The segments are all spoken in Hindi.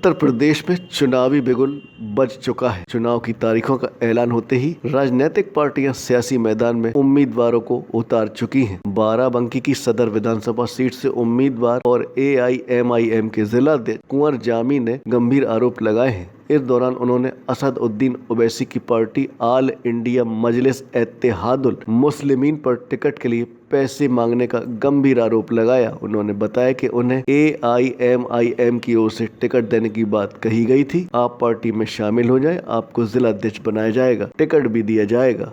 उत्तर प्रदेश में चुनावी बिगुल बज चुका है। चुनाव की तारीखों का ऐलान होते ही राजनीतिक पार्टियां सियासी मैदान में उम्मीदवारों को उतार चुकी हैं। बाराबंकी की सदर विधानसभा सीट से उम्मीदवार और AIMIM के जिला अध्यक्ष कुंवर जामी ने गंभीर आरोप लगाए हैं। इस दौरान उन्होंने असदुद्दीन ओवैसी की पार्टी ऑल इंडिया मजलिस इत्तेहादुल मुस्लिमीन पर टिकट के लिए पैसे मांगने का गंभीर आरोप लगाया। उन्होंने बताया कि उन्हें AIMIM की ओर से टिकट देने की बात कही गई थी। आप पार्टी में शामिल हो जाएं, आपको जिला अध्यक्ष बनाया जाएगा, टिकट भी दिया जाएगा।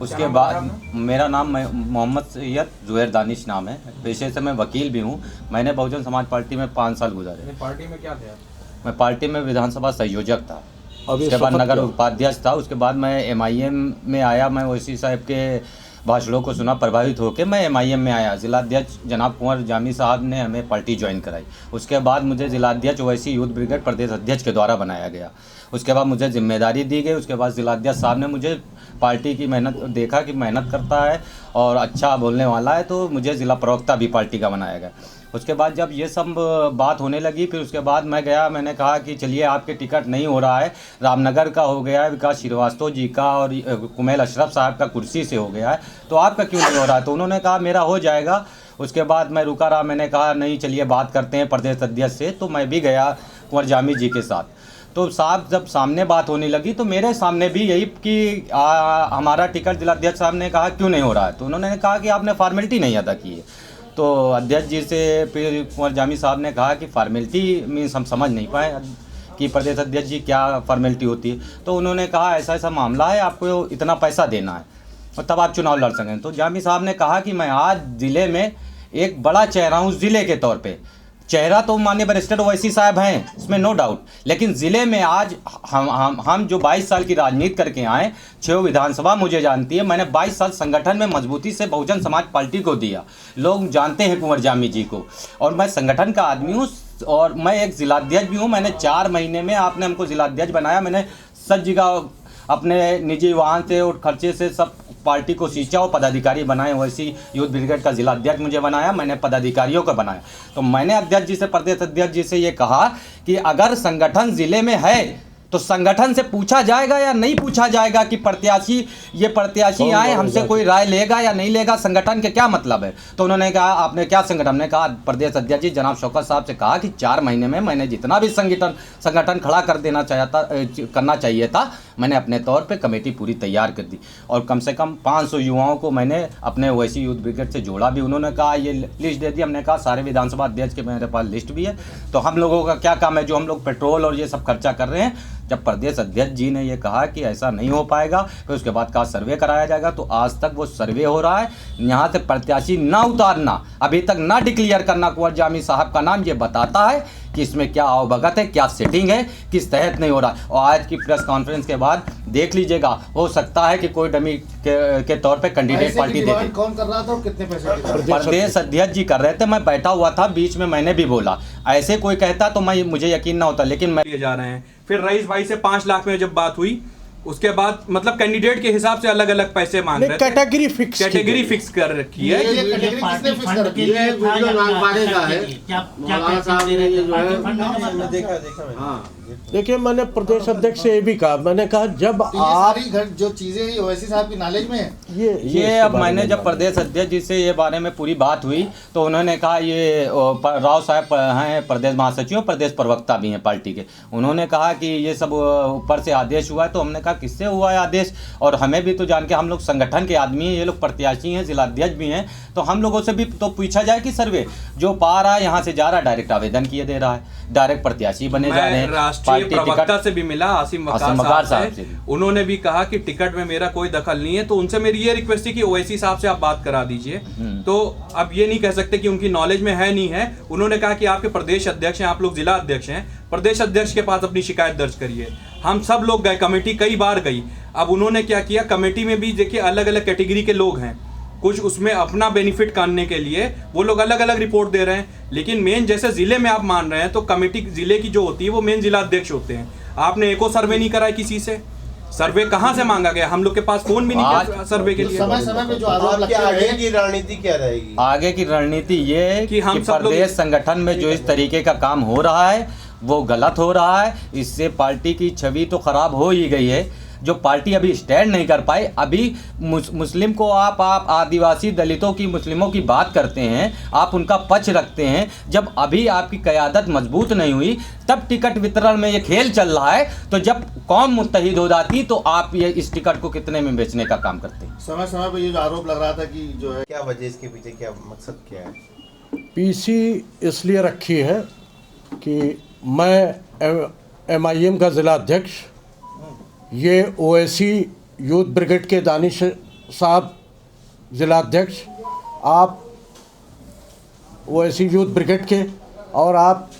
उसके बाद मेरा नाम मोहम्मद सैयद जुहैर दानिश नाम है। पेशे से मैं वकील भी हूँ। मैंने बहुजन समाज पार्टी में 5 साल गुजारे। पार्टी में क्या थे? मैं पार्टी में विधानसभा संयोजक था, उसके बाद नगर उपाध्यक्ष था। उसके बाद मैं MIM में आया। मैं ओवैसी साहब के भाषणों को सुना, प्रभावित होकर मैं MIM में आया। जिलाध्यक्ष जनाब कुंवर जामी साहब ने हमें पार्टी ज्वाइन कराई। उसके बाद मुझे जिलाध्यक्ष ओवैसी यूथ ब्रिगेड प्रदेश अध्यक्ष के द्वारा बनाया गया। उसके बाद मुझे जिम्मेदारी दी गई। उसके बाद जिलाध्यक्ष साहब ने मुझे पार्टी की मेहनत देखा कि मेहनत करता है और अच्छा बोलने वाला है, तो मुझे जिला प्रवक्ता भी पार्टी का बनाया गया। उसके बाद जब ये सब बात होने लगी, फिर उसके बाद मैं गया, मैंने कहा कि चलिए आपके टिकट नहीं हो रहा है, रामनगर का हो गया है, विकास श्रीवास्तव जी का और कुमैल अशरफ साहब का कुर्सी से हो गया है, तो आपका क्यों नहीं हो रहा है? तो उन्होंने कहा मेरा हो जाएगा। उसके बाद मैं रुका रहा। मैंने कहा नहीं, चलिए बात करते हैं प्रदेश अध्यक्ष से। तो मैं भी गया कुंवर जामी जी के साथ। तो साहब जब सामने बात होने लगी तो मेरे सामने भी यही कि हमारा टिकट जिलाध्यक्ष साहब ने कहा क्यों नहीं हो रहा है? तो उन्होंने कहा कि आपने फॉर्मेलिटी नहीं अदा की है। तो अध्यक्ष जी से फिर कुंवर जामी साहब ने कहा कि फॉर्मेलिटी मीन्स हम समझ नहीं पाए कि प्रदेश अध्यक्ष जी क्या फॉर्मेलिटी होती है। तो उन्होंने कहा ऐसा ऐसा मामला है, आपको इतना पैसा देना है और तब आप चुनाव लड़ सकें। तो जामी साहब ने कहा कि मैं आज ज़िले में एक बड़ा चेहरा हूँ। ज़िले के तौर पे चेहरा तो माननीय बैरिस्टर ओवैसी साहब हैं, इसमें नो डाउट, लेकिन ज़िले में आज हम जो 22 साल की राजनीति करके आए, 6 विधानसभा मुझे जानती है। मैंने 22 साल संगठन में मजबूती से बहुजन समाज पार्टी को दिया। लोग जानते हैं कुंवर जामी जी को, और मैं संगठन का आदमी हूँ और मैं एक जिलाध्यक्ष भी हूँ। मैंने 4 महीने में आपने हमको जिलाध्यक्ष बनाया। मैंने सब जगह अपने निजी वाहन से और खर्चे से सब पार्टी को सींचा और पदाधिकारी बनाए। वैसी यूथ ब्रिगेड का जिला अध्यक्ष मुझे बनाया, मैंने पदाधिकारियों को बनाया। तो मैंने अध्यक्ष जी से, प्रदेश अध्यक्ष जी से ये कहा कि अगर संगठन ज़िले में है तो संगठन से पूछा जाएगा या नहीं पूछा जाएगा कि प्रत्याशी आए, हमसे कोई राय लेगा या नहीं लेगा, संगठन के क्या मतलब है? तो उन्होंने कहा आपने क्या संगठन? ने कहा प्रदेश अध्यक्ष जी जनाब शौकत साहब से कहा कि 4 महीने में मैंने जितना भी संगठन खड़ा कर देना करना चाहिए था, मैंने अपने तौर पे कमेटी पूरी तैयार कर दी और कम से कम 500 युवाओं को मैंने अपने ओवैसी यूथ ब्रिगेड से जोड़ा भी। उन्होंने कहा ये लिस्ट दे दी। हमने कहा सारे विधानसभा अध्यक्ष के मेरे पास लिस्ट भी है, तो हम लोगों का क्या काम है जो हम लोग पेट्रोल और ये सब खर्चा कर रहे हैं। जब प्रदेश अध्यक्ष जी ने ये कहा कि ऐसा नहीं हो पाएगा, फिर उसके बाद कहा सर्वे कराया जाएगा, तो आज तक वो सर्वे हो रहा है। यहाँ से प्रत्याशी ना उतारना, अभी तक ना डिक्लेयर करना कुंवर जामी साहब का नाम, ये बताता है कि इसमें क्या अवगत है, क्या सेटिंग है, किस तहत नहीं हो रहा। और आज की प्रेस कॉन्फ्रेंस के बाद देख लीजिएगा, हो सकता है कि कोई डमी के तौर पे कैंडिडेट पार्टी दे दे। कौन कर रहा था और कितने पैसे? प्रदेश अध्यक्ष जी कर रहे थे, मैं बैठा हुआ था बीच में, मैंने भी बोला। ऐसे कोई कहता तो मुझे यकीन ना होता, लेकिन मैं जा रहे हैं। फिर रईस भाई से 5 लाख में जब बात हुई, उसके बाद मतलब कैंडिडेट के हिसाब से अलग अलग पैसे मांग रहे थे। कैटेगरी फिक्स कर रखी है। देखिए मैंने प्रदेश अध्यक्ष से ये भी कहा, मैंने कहा जब आप जो चीजें ओवैसी साहब की नॉलेज में है ये अब मैंने जब प्रदेश अध्यक्ष जी से ये बारे में पूरी बात हुई तो उन्होंने कहा ये राव साहब हैं प्रदेश महासचिव, प्रदेश प्रवक्ता भी हैं पार्टी के। उन्होंने कहा कि ये सब ऊपर से आदेश हुआ है। तो हमने कहा किससे हुआ है आदेश? और हमें भी तो जान के, हम लोग संगठन के आदमी हैं, ये लोग प्रत्याशी हैं, जिलाध्यक्ष भी हैं, तो हम लोगों से भी तो पूछा जाए कि सर्वे जो पा रहा है यहाँ से जा रहा है, डायरेक्ट आवेदन किए दे रहा है, डायरेक्ट प्रत्याशी बने जा रहे हैं। राष्ट्रीय प्रवक्ता से भी मिला, आसिम वकार साहब से, उन्होंने भी कहा कि टिकट में मेरा कोई दखल नहीं है। तो उनसे मेरी ये रिक्वेस्ट थी कि ओवैसी साहब से आप बात करा दीजिए। तो अब ये नहीं कह सकते कि उनकी नॉलेज में है नहीं है। उन्होंने कहा कि आपके प्रदेश अध्यक्ष हैं, आप लोग जिला अध्यक्ष हैं, प्रदेश अध्यक्ष के पास अपनी शिकायत दर्ज करिए। हम सब लोग गए, कमेटी कई बार गई। अब उन्होंने क्या किया, कमेटी में भी देखिए अलग अलग कैटेगरी के लोग हैं, कुछ उसमें अपना बेनिफिट करने के लिए वो लोग अलग अलग रिपोर्ट दे रहे हैं। लेकिन मेन जैसे जिले में आप मान रहे हैं तो कमेटी जिले की जो होती है वो मेन जिला अध्यक्ष होते हैं। आपने एको सर्वे नहीं कराया किसी से, सर्वे कहाँ से मांगा गया? हम लोग के पास फोन भी नहीं किया सर्वे के लिए। समय समय पे जो आरोप लगते हैं, आगे की रणनीति क्या रहेगी? आगे की रणनीति ये है कि हम सब प्रदेश संगठन में जो इस तरीके का काम हो रहा है वो गलत हो रहा है। इससे पार्टी की छवि तो खराब हो ही गई है। जो पार्टी अभी स्टैंड नहीं कर पाई, अभी मुस्लिम को आप आदिवासी दलितों की, मुस्लिमों की बात करते हैं, आप उनका पक्ष रखते हैं। जब अभी आपकी क़यादत मजबूत नहीं हुई तब टिकट वितरण में ये खेल चल रहा है। तो जब कौम मुत्तहिद हो जाती तो आप ये इस टिकट को कितने में बेचने का काम करते हैं। समय समय पर ये जो आरोप लग रहा था कि जो है क्या वजह, इसके पीछे क्या मकसद क्या है? पीसी इसलिए रखी है कि मैं MIM का ज़िला अध्यक्ष, ये ओवैसी यूथ ब्रिगेड के दानिश साहब ज़िला अध्यक्ष, आप ओवैसी यूथ ब्रिगेड के, और आप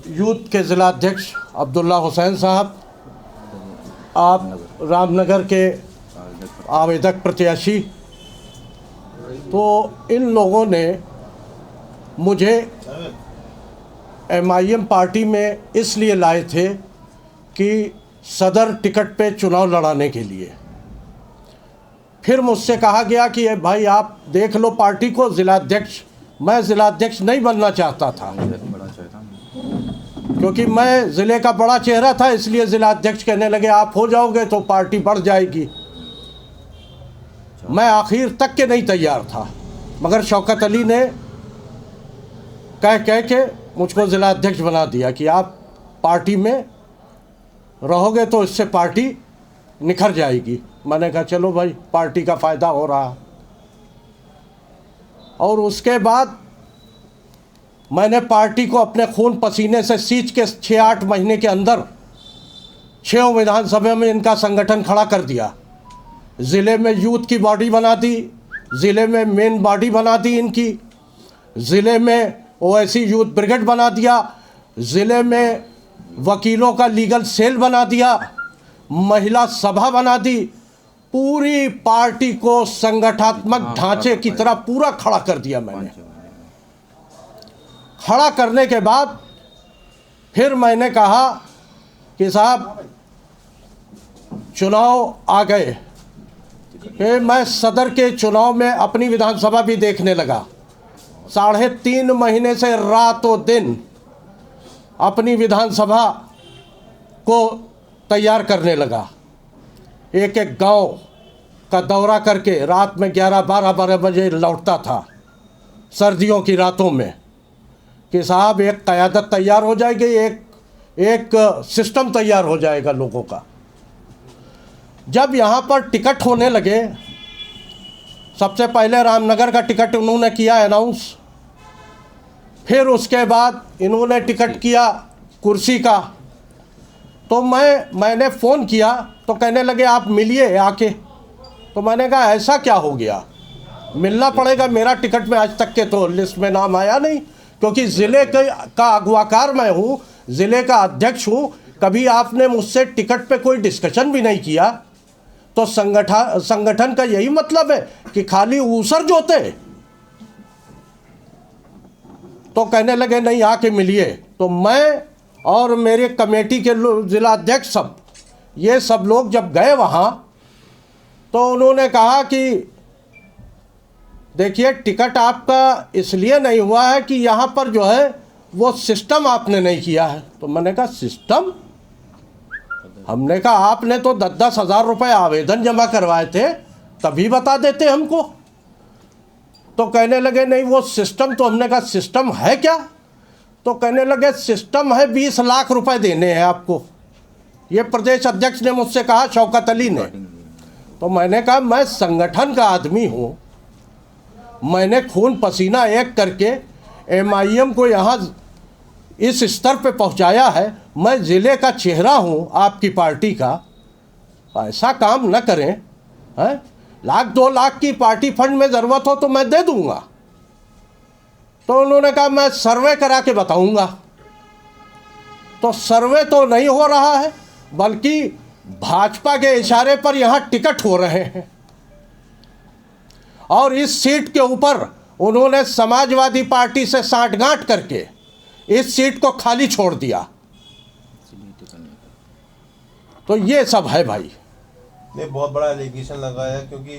यूथ के ज़िला अध्यक्ष अब्दुल्ला हुसैन साहब, आप रामनगर के आवेदक प्रत्याशी। तो इन लोगों ने मुझे MIM पार्टी में इसलिए लाए थे कि सदर टिकट पे चुनाव लड़ाने के लिए। फिर मुझसे कहा गया कि भाई आप देख लो पार्टी को, ज़िलाध्यक्ष। मैं ज़िलाध्यक्ष नहीं बनना चाहता था क्योंकि मैं ज़िले का बड़ा चेहरा था, इसलिए ज़िलाध्यक्ष कहने लगे आप हो जाओगे तो पार्टी बढ़ जाएगी। मैं आखिर तक के नहीं तैयार था, मगर शौकत अली ने कह के मुझको ज़िलाध्यक्ष बना दिया कि आप पार्टी में रहोगे तो इससे पार्टी निखर जाएगी। मैंने कहा चलो भाई, पार्टी का फ़ायदा हो रहा। और उसके बाद मैंने पार्टी को अपने खून पसीने से सींच के 6-8 महीने के अंदर 6 विधानसभा में इनका संगठन खड़ा कर दिया। ज़िले में यूथ की बॉडी बना दी, ज़िले में मेन बॉडी बना दी इनकी, ज़िले में ओवैसी यूथ ब्रिगेड बना दिया, ज़िले में वकीलों का लीगल सेल बना दिया, महिला सभा बना दी। पूरी पार्टी को संगठनात्मक ढांचे की तरह पूरा खड़ा कर दिया मैंने। खड़ा करने के बाद फिर मैंने कहा कि साहब चुनाव आ गए, कि मैं सदर के चुनाव में अपनी विधानसभा भी देखने लगा। 3.5 महीने से रातों दिन अपनी विधानसभा को तैयार करने लगा। एक एक गांव का दौरा करके रात में 11-12 बजे लौटता था, सर्दियों की रातों में, कि साहब एक क़यादत तैयार हो जाएगी, एक सिस्टम तैयार हो जाएगा लोगों का। जब यहाँ पर टिकट होने लगे, सबसे पहले रामनगर का टिकट उन्होंने किया अनाउंस, फिर उसके बाद इन्होंने टिकट किया कुर्सी का। तो मैंने फ़ोन किया तो कहने लगे आप मिलिए आके। तो मैंने कहा ऐसा क्या हो गया, मिलना पड़ेगा, मेरा टिकट में आज तक के तो लिस्ट में नाम आया नहीं, क्योंकि ज़िले का अगवाकार मैं हूँ, ज़िले का अध्यक्ष हूँ। कभी आपने मुझसे टिकट पे कोई डिस्कशन भी नहीं किया। तो संगठन का यही मतलब है कि खाली ऊसर जोते। तो कहने लगे नहीं आके मिलिए। तो मैं और मेरे कमेटी के ज़िला अध्यक्ष ये सब लोग जब गए वहाँ, तो उन्होंने कहा कि देखिए टिकट आपका इसलिए नहीं हुआ है कि यहाँ पर जो है वो सिस्टम आपने नहीं किया है। तो मैंने कहा सिस्टम? हमने कहा आपने तो 10-10 हज़ार रुपये आवेदन जमा करवाए थे, तभी बता देते हमको। तो कहने लगे नहीं वो सिस्टम। तो हमने कहा सिस्टम है क्या? तो कहने लगे सिस्टम है, 20 लाख रुपए देने हैं आपको। ये प्रदेश अध्यक्ष ने मुझसे कहा, शौकत अली ने। तो मैंने कहा मैं संगठन का आदमी हूँ, मैंने खून पसीना एक करके MIM को यहाँ इस स्तर पे पहुँचाया है, मैं ज़िले का चेहरा हूँ आपकी पार्टी का। ऐसा काम न करें। हैं 1-2 लाख की पार्टी फंड में ज़रूरत हो तो मैं दे दूँगा। तो उन्होंने कहा मैं सर्वे करा के बताऊँगा। तो सर्वे तो नहीं हो रहा है, बल्कि भाजपा के इशारे पर यहाँ टिकट हो रहे हैं। और इस सीट के ऊपर उन्होंने समाजवादी पार्टी से साठगांठ करके इस सीट को खाली छोड़ दिया। तो ये सब है भाई। नहीं, बहुत बड़ा एलिगेशन लगाया, क्योंकि